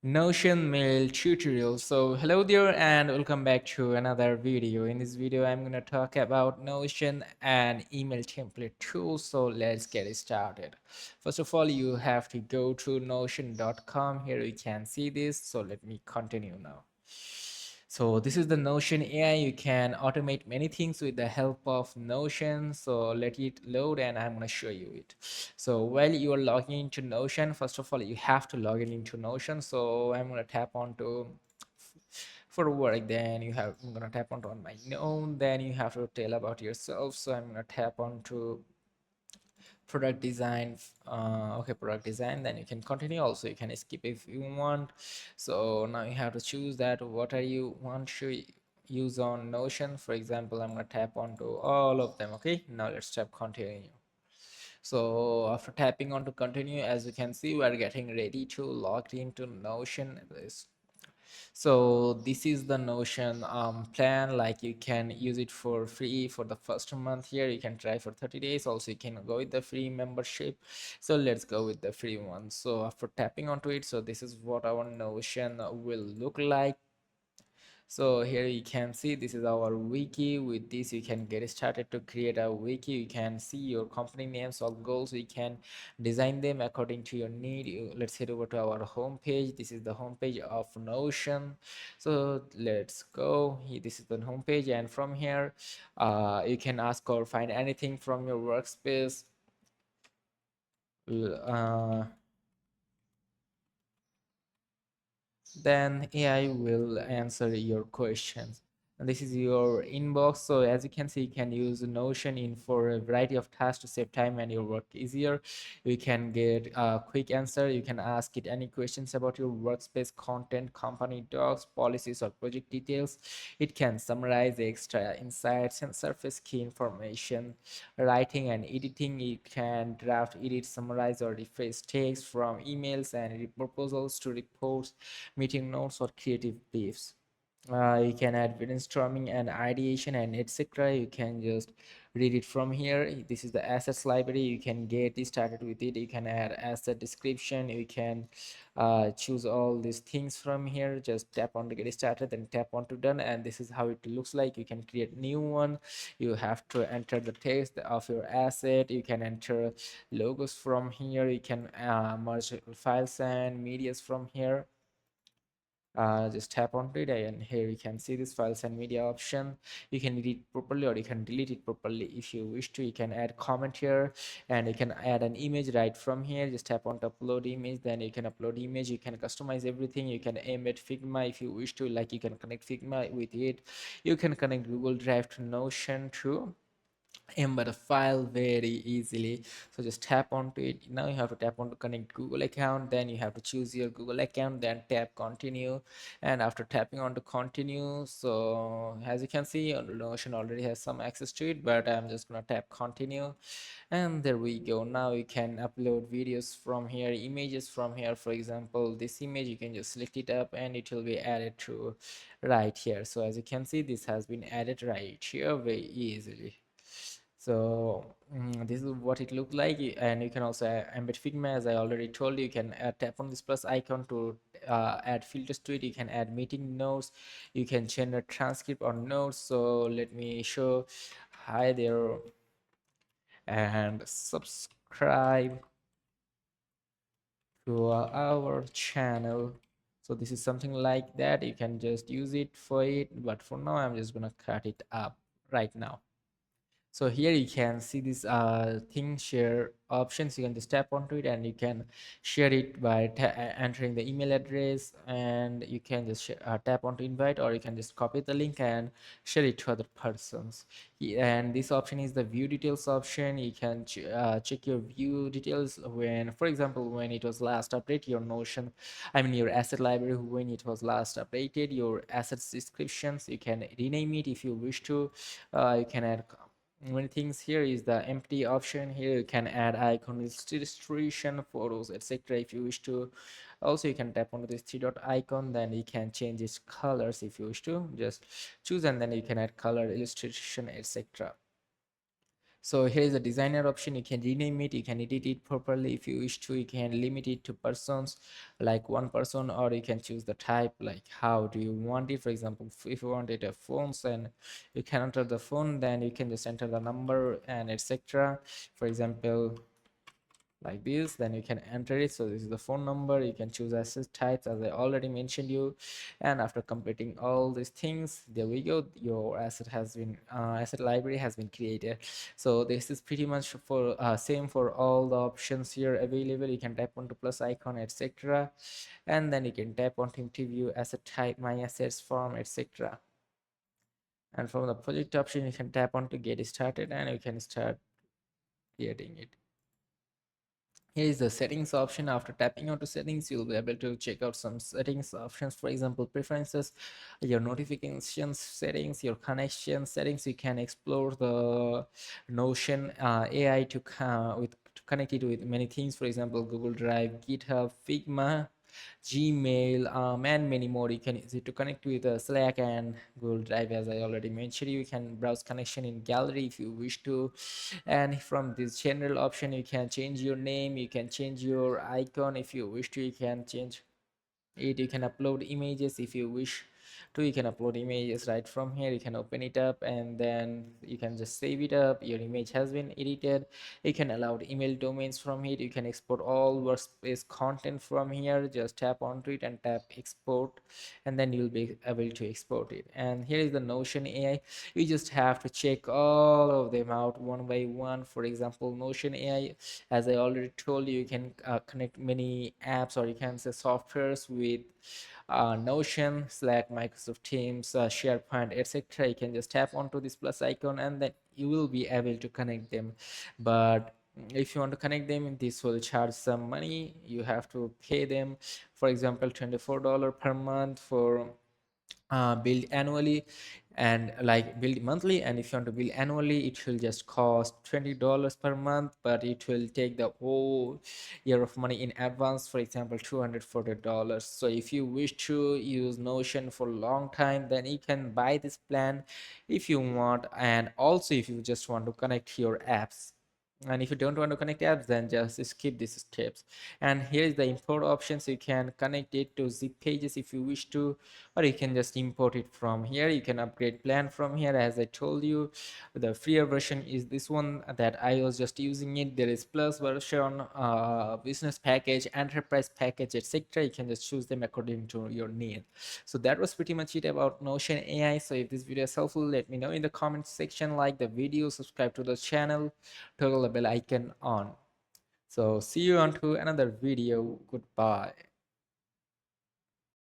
Notion mail tutorial. So hello there and welcome back to another video. In this video I'm going to talk about Notion and email template tools. So let's get started. First of all, you have to go to notion.com. Here you can see this. So let me continue now. So this is the Notion AI. You can automate many things with the help of Notion. So let it load and I'm going to show you it. So while you are logging into Notion, first of all, you have to log in into Notion. So I'm going to tap onto for work. Then I'm going to tap onto on my own. Then you have to tell about yourself. So I'm going to tap onto product design. Okay, product design, then you can continue. Also you can skip if you want. So now you have to choose that what are you want to use on Notion. For example, I'm going to tap onto all of them. Okay, now let's tap continue. So after tapping on to continue, as you can see, we are getting ready to log into Notion. So this is the Notion plan. Like you can use it for free for the first month. Here you can try for 30 days. Also you can go with the free membership. So let's go with the free one. So after tapping onto it, so this is what our Notion will look like. So here you can see this is our wiki. With this you can get started to create a wiki. You can see your company names or goals. You can design them according to your need. Let's head over to our home page. This is the home page of Notion. So let's go. This is the home page, and from here you can ask or find anything from your workspace. uh, then AI will answer your questions. And this is your inbox. So as you can see, you can use Notion in for a variety of tasks to save time and your work easier. You can get a quick answer. You can ask it any questions about your workspace content, company docs, policies, or project details. It can summarize the extra insights and surface key information. Writing and editing, it can draft, edit, summarize, or rephrase text from emails and proposals to reports, meeting notes, or creative briefs. You can add brainstorming and ideation and etc. You can just read it from here. This is the assets library. You can get started with it. You can add asset description. You can choose all these things from here. Just tap on to get started, then tap on to done, and this is how it looks like. You can create new one. You have to enter the text of your asset. You can enter logos from here. You can merge files and medias from here. Just tap onto it, and here you can see this files and media option. You can edit properly or you can delete it properly if you wish to. You can add comment here, and you can add an image right from here. Just tap on to upload image, then you can upload image. You can customize everything. You can embed Figma if you wish to, like you can connect Figma with it. You can connect Google Drive to Notion too, embed a file very easily. So just tap onto it. Now you have to tap on to connect Google account, then you have to choose your Google account, then tap continue. And after tapping on to continue, so as you can see, Notion already has some access to it, but I'm just gonna tap continue, and there we go. Now you can upload videos from here, images from here. For example, this image, you can just select it up and it will be added to right here. So as you can see, this has been added right here very easily. So this is what it looked like. And you can also embed Figma. As I already told you, you can tap on this plus icon to add filters to it. You can add meeting notes. You can generate transcript or notes. So let me show. Hi there, and subscribe to our channel. So this is something like that. You can just use it for it, but for now I'm just gonna cut it up right now. So here you can see this thing share options. You can just tap onto it and you can share it by entering the email address, and you can just tap onto invite, or you can just copy the link and share it to other persons. And this option is the view details option. You can check your view details when, for example, when it was last updated, your Notion, I mean your asset library, when it was last updated, your assets descriptions. You can rename it if you wish to. You can add many things. Here is the empty option. Here you can add icon, illustration, photos, etc. if you wish to. Also you can tap on this three dot icon, then you can change its colors if you wish to. Just choose and then you can add color, illustration, etc. So here is a designer option. You can rename it, you can edit it properly if you wish to. You can limit it to persons, like one person, or you can choose the type, like how do you want it. For example, if you want it a phones, and you can enter the phone, then you can just enter the number and etc. For example, like this, then you can enter it. So this is the phone number. You can choose asset types as I already mentioned you, and after completing all these things, there we go, your asset has been asset library has been created. So this is pretty much for same for all the options here available. You can tap onto plus icon, etc., and then you can tap on to view asset type, my assets, form, etc. And from the project option, you can tap on to get started, and you can start creating it. Here is the settings option. After tapping onto settings, you'll be able to check out some settings options. For example, preferences, your notifications settings, your connection settings. You can explore the Notion AI to connect it with many things. For example, Google Drive, GitHub, Figma, Gmail, and many more. You can use it to connect with Slack and Google Drive. As I already mentioned, you can browse connection in gallery if you wish to. And from this general option, you can change your name, you can change your icon if you wish to. You can change it, you can upload images if you wish to. You can upload images right from here. You can open it up, and then you can just save it up. Your image has been edited. You can allow email domains from here. You can export all workspace content from here. Just tap onto it and tap export, and then you'll be able to export it. And here is the Notion AI. You just have to check all of them out one by one. For example, Notion AI, as I already told you, you can connect many apps, or you can say softwares with Notion, Slack, Microsoft Teams, SharePoint, etc. You can just tap onto this plus icon, and then you will be able to connect them. But if you want to connect them, this will charge some money. You have to pay them, for example, $24 per month for build annually, and like build monthly. And if you want to build annually, it will just cost $20 per month, but it will take the whole year of money in advance, for example $240. So if you wish to use Notion for a long time, then you can buy this plan if you want. And also, if you just want to connect your apps, and if you don't want to connect apps, then just skip these steps. And here is the import options. You can connect it to zip pages if you wish to, or you can just import it from here. You can upgrade plan from here. As I told you, the freer version is this one that I was just using it. There is plus version, business package, enterprise package, etc. You can just choose them according to your need. So that was pretty much it about Notion AI. So if this video is helpful, let me know in the comment section. Like the video, subscribe to the channel, toggle the bell icon on. So see you on to another video. Goodbye.